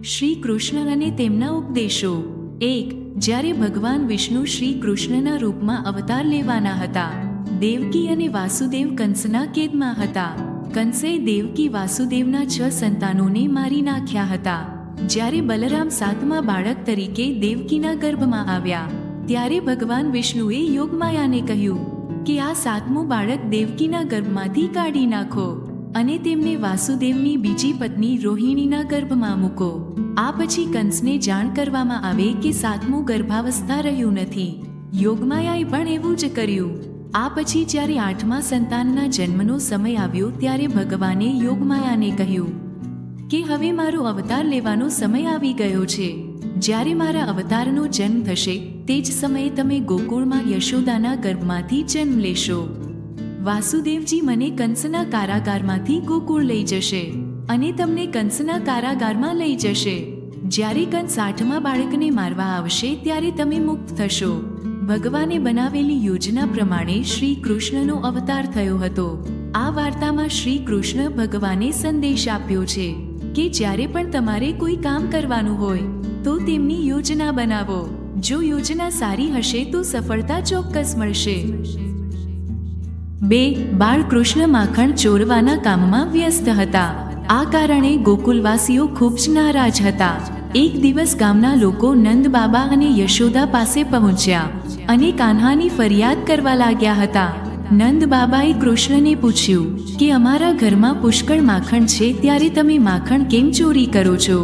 શ્રી કૃષ્ણ અને તેમના ઉપદેશો. 1. જ્યારે ભગવાન વિષ્ણુ શ્રી કૃષ્ણના રૂપમાં અવતાર લેવાના હતા, દેવકી અને વાસુદેવ કંસના કેદમાં હતા. કંસે દેવકી વાસુદેવના 6 સંતાનોને મારી નાખ્યા હતા. જ્યારે બલરામ 7મા બાળક તરીકે દેવકીના ગર્ભમાં આવ્યા, ત્યારે ભગવાન વિષ્ણુએ યોગમાયાને કહ્યું કે આ 7મું બાળક દેવકીના ગર્ભમાંથી કાઢી નાખો અને તેમને વાસુદેવની બીજી પત્ની રોહિણીના ગર્ભમાં મૂકો. આ પછી કંસને જાણ કરવામાં આવે કે 7મું ગર્ભાવસ્થા રહ્યું નથી. યોગમાયાએ પણ એવું જ કર્યું. આ પછી જ્યારે 8મા સંતાનના જન્મનો સમય આવ્યો, ત્યારે ભગવાને યોગમાયાને કહ્યું કે હવે મારો અવતાર લેવાનો સમય આવી ગયો છે. જ્યારે મારા અવતારનો જન્મ થશે તે જ સમયે તમે ગોકુળમાં યશોદાના ગર્ભમાંથી જન્મ લેશો. વાસુદેવજી મને કંસના કારાગારમાંથી ગોકુળ લઈ જશે અને તમને કંસના કારાગારમાં લઈ જશે. જ્યારે કંસ 8મા બાળકને મારવા આવશે ત્યારે તમે મુક્ત થશો. ભગવાને બનાવેલી યોજના પ્રમાણે શ્રી કૃષ્ણનો અવતાર થયો હતો. આ વાર્તામાં શ્રી કૃષ્ણ ભગવાને સંદેશ આપ્યો છે કે જ્યારે પણ તમારે કોઈ કામ કરવાનું હોય તો તેમની યોજના બનાવો. જો યોજના સારી હશે તો સફળતા ચોક્કસ મળશે. 2. બાળકૃષ્ણ માખણ ચોરવાના કામમાં વ્યસ્ત હતા. આ કારણે ગોકુલવાસીઓ ખૂબ જ નારાજ હતા. એક દિવસ ગામના લોકો નંદ બાબા અને યશોદા પાસે પહોંચ્યા અને કાન્હાની ફરિયાદ કરવા લાગ્યા હતા. નંદ બાબાએ કૃષ્ણને પૂછ્યું કે અમારા ઘરમાં પુષ્કળ માખણ છે, ત્યારે તમે માખણ કેમ ચોરી કરો છો?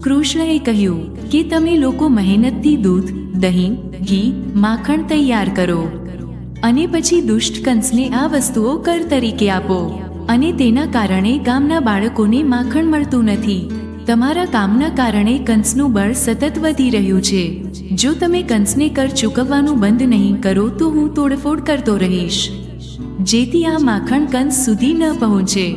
કૃષ્ણએ કહ્યું કે તમે લોકો મહેનતથી દૂધ, દહીં, ઘી, માખણ તૈયાર કરો અને પછી દુષ્ટ કંસને આ વસ્તુઓ કર તરીકે આપો અને તેના કારણે ગામના બાળકોને માખણ મળતું નથી. તમારા કામના કારણે કંસનું બળ સતત વધી રહ્યું છે. જો તમે કંસને કર ચૂકવવાનું બંધ નહીં કરો તો હું તોડફોડ કરતો રહીશ, જેથી આ માખણ કંસ સુધી ન પહોંચે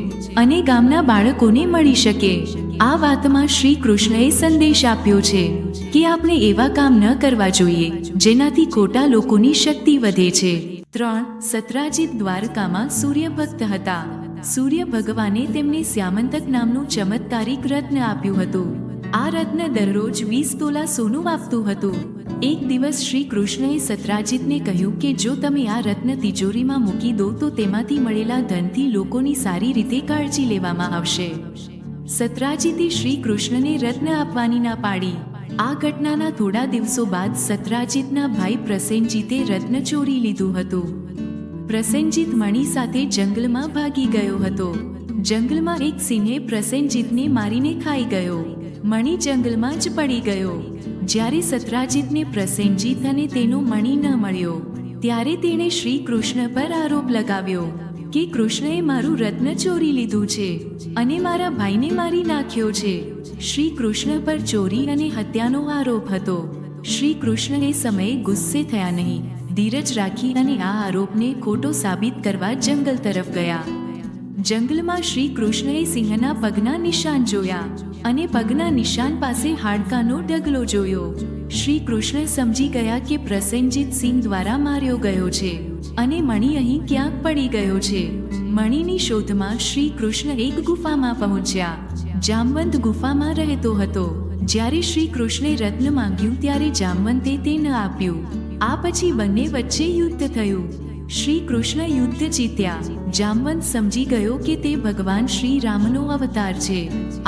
અને ગામના બાળકોને મળી શકે. આ વાતમાં શ્રી કૃષ્ણએ સંદેશ આપ્યો છે કે આપણે એવા કામ ન કરવા જોઈએ જેનાથી ખોટા લોકોની શક્તિ વધે છે. 3. સત્રાજીત દ્વારકામાં સૂર્યભક્ત હતા. સૂર્ય ભગવાને તેમને શ્યામંતક નામનું ચમત્કારિક રત્ન આપ્યું હતું. આ રત્ન દરરોજ 20 તોલા સોનું આપતું હતું. એક દિવસ શ્રી કૃષ્ણએ સત્રાજીતને કહ્યું કે જો તમે આ રત્ન તિજોરીમાં મૂકી દો તો તેમાંથી મળેલા ધનથી લોકોની સારી રીતે કાળજી લેવામાં આવશે. સત્રાજીતે શ્રી કૃષ્ણને રત્ન આપવાની ના પાડી. આ ઘટનાના થોડા દિવસો બાદ સત્રાજીતના ભાઈ પ્રસેનજીતે રત્ન ચોરી લીધું હતું. પ્રસેનજીત મણિ સાથે જંગલમાં ભાગી ગયો હતો. જંગલમાં એક સિંહે પ્રસેનજીતને મારીને ખાઈ ગયો. મણિ જંગલમાં જ પડી ગયો. જ્યારે સત્રાજીતને પ્રસેનજીત અને તેનો મણિ ન મળ્યો, ત્યારે તેણે શ્રી કૃષ્ણ પર આરોપ લગાવ્યો કે કૃષ્ણએ મારું રત્ન ચોરી લીધું છે અને મારા ભાઈને મારી નાખ્યો છે. શ્રી કૃષ્ણ પર ચોરી અને હત્યાનો આરોપ હતો. શ્રી કૃષ્ણ એ સમયે ગુસ્સે થયા નહીં, ધીરજ રાખી અને આ આરોપને ખોટો સાબિત કરવા જંગલ તરફ ગયા. જંગલમાં શ્રી કૃષ્ણએ સિંહના પગના નિશાન જોયા અને પગના નિશાન પાસે હાડકાનો ઢગલો જોયો. શ્રી કૃષ્ણ સમજી ગયા કે પ્રસેનજીત સિંહ દ્વારા માર્યો ગયો છે અને મણિ અહીં ક્યાંક પડી ગયો છે. મણિની શોધમાં શ્રી કૃષ્ણ એક ગુફામાં પહોંચ્યા. જામવંત ગુફામાં રહેતો હતો. જ્યારે શ્રી કૃષ્ણે રત્ન માંગ્યું ત્યારે જામવંતે તે ન આપ્યું. આ પછી બંને વચ્ચે યુદ્ધ થયું. શ્રી કૃષ્ણ યુદ્ધ જીત્યા. જામવંત સમજી ગયો કે તે ભગવાન શ્રી રામનો અવતાર છે.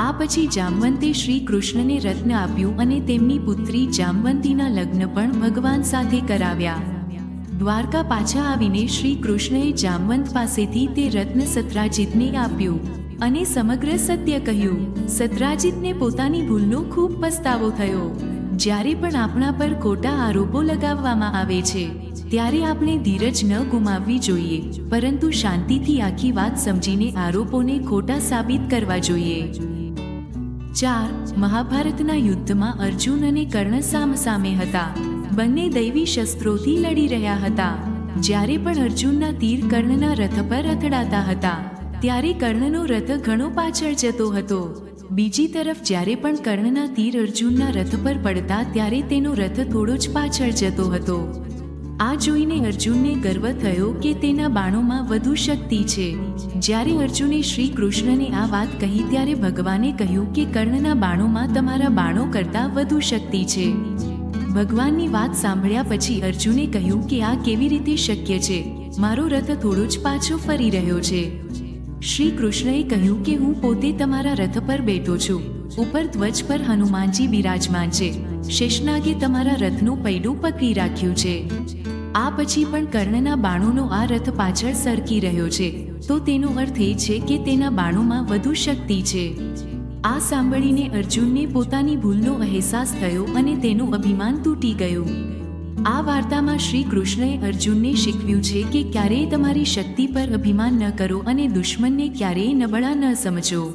આ પછી જામવંતે શ્રી કૃષ્ણને રત્ન આપ્યું અને તેમની પુત્રી જામવંતીના લગ્ન પણ ભગવાન સાથે કરાવ્યા. દ્વારકા પાછા આવીને શ્રી કૃષ્ણએ જામવંત પાસેથી તે રત્ન સત્રાજીતને આપ્યું અને સમગ્ર સત્ય કહ્યું. સત્રાજીતને પોતાની ભૂલનો ખૂબ પસ્તાવો થયો. જ્યારે પણ આપણા પર ખોટા આરોપો લગાવવામાં આવે છે ત્યારે આપણે ધીરજ ન ગુમાવવી જોઈએ, પરંતુ શાંતિથી આખી વાત સમજીને આરોપોને ખોટા સાબિત કરવા જોઈએ. 4. મહાભારતના યુદ્ધમાં અર્જુન અને કર્ણ સામસામે હતા. બંને દૈવી શસ્ત્રોથી લડી રહ્યા હતા. જ્યારે પણ અર્જુનના તીર કર્ણના રથ પર અથડાતા હતા ત્યારે કર્ણનો રથ ઘણો પાછળ જતો હતો. બીજી તરફ જ્યારે પણ કર્ણના તીર અર્જુનના રથ પર પડતા ત્યારે તેનો રથ થોડો જ પાછળ જતો હતો. આ જોઈને અર્જુનને ગર્વ થયો કે તેના બાણોમાં વધુ શક્તિ છે. જ્યારે અર્જુને શ્રી કૃષ્ણને આ વાત કહી ત્યારે ભગવાને કહ્યું કે કર્ણના બાણોમાં તમારા બાણો કરતાં વધુ શક્તિ છે. ભગવાનની વાત સાંભળ્યા પછી અર્જુને કહ્યું કે આ કેવી રીતે શક્ય છે? મારો રથ થોડો જ પાછો ફરી રહ્યો છે. શ્રી કૃષ્ણએ કહ્યું કે હું પોતે તમારા રથ પર બેઠો છું. ઉપર ધ્વજ પર હનુમાનજી બિરાજમાન છે. શેષનાગે તમારા રથનું પૈડું પકડી રાખ્યું છે. આ પછી પણ કર્ણના બાણોનો આ રથ પાછળ સરકી રહ્યો છે, તો તેનો અર્થ એ છે કે તેના બાણોમાં વધુ શક્તિ છે. આ સાંભળીને અર્જુનને પોતાની ભૂલનો અહેસાસ થયો અને તેનું અભિમાન તૂટી ગયું. આ વાર્તામાં શ્રી કૃષ્ણએ અર્જુનને શીખવ્યું છે કે ક્યારેય તમારી શક્તિ પર અભિમાન ન કરો અને દુશ્મનને ક્યારેય નબળા ન સમજો.